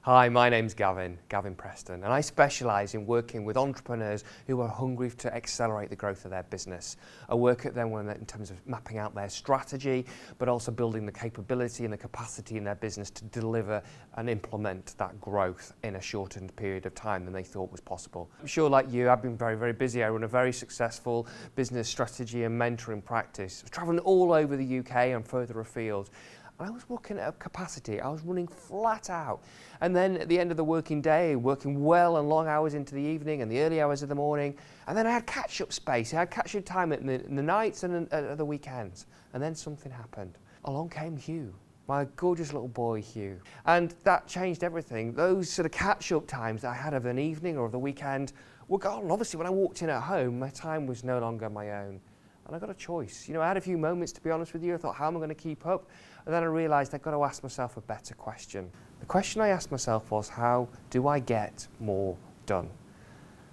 Hi, my name's Gavin Preston, and I specialise in working with entrepreneurs who are hungry to accelerate the growth of their business. I work at them in terms of mapping out their strategy, but also building the capability and the capacity in their business to deliver and implement that growth in a shortened period of time than they thought was possible. I'm sure, like you, I've been very busy. I run a very successful business strategy and mentoring practice, travelling all over the UK and further afield. And I was working at a capacity, I was running flat out. And then at the end of the working day, working well and long hours into the evening and the early hours of the morning. And then I had catch-up space, I had catch-up time in the nights and at the weekends. And then something happened. Along came Hugh, my gorgeous little boy Hugh. And that changed everything. Those sort of catch-up times that I had of an evening or of the weekend were gone. Obviously, when I walked in at home, my time was no longer my own. And I got a choice. You know, I had a few moments, to be honest with you. I thought, how am I going to keep up? And then I realised I've got to ask myself a better question. The question I asked myself was, how do I get more done?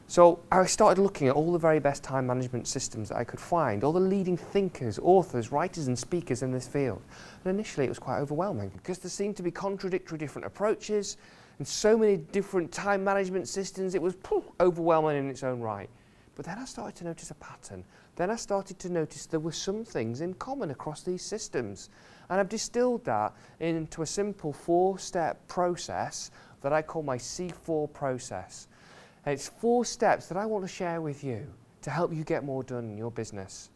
So I started looking at all the very best time management systems that I could find, all the leading thinkers, authors, writers and speakers in this field. And initially it was quite overwhelming because there seemed to be contradictory different approaches and so many different time management systems. It was overwhelming in its own right. But then I started to notice a pattern. Then I started to notice there were some things in common across these systems. And I've distilled that into a simple 4-step process that I call my C4 process. And it's 4 steps that I want to share with you to help you get more done in your business.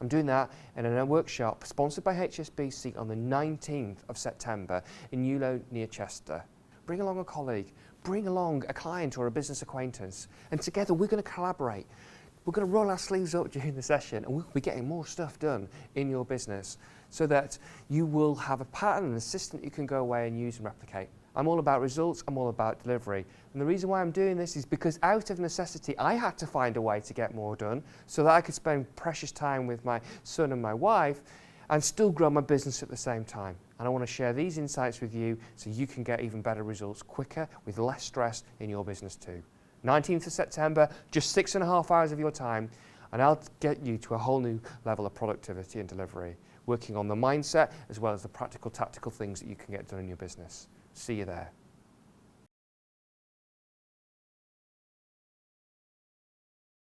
I'm doing that in a workshop sponsored by HSBC on the 19th of September in Newlow near Chester. Bring along a colleague, bring along a client or a business acquaintance, and together we're going to collaborate. We're going to roll our sleeves up during the session and we'll be getting more stuff done in your business so that you will have a pattern and a system that you can go away and use and replicate. I'm all about results, I'm all about delivery. And the reason why I'm doing this is because out of necessity, I had to find a way to get more done so that I could spend precious time with my son and my wife and still grow my business at the same time. And I want to share these insights with you so you can get even better results quicker with less stress in your business too. 19th of September, just 6.5 hours of your time, and I'll get you to a whole new level of productivity and delivery, working on the mindset as well as the practical, tactical things that you can get done in your business. See you there.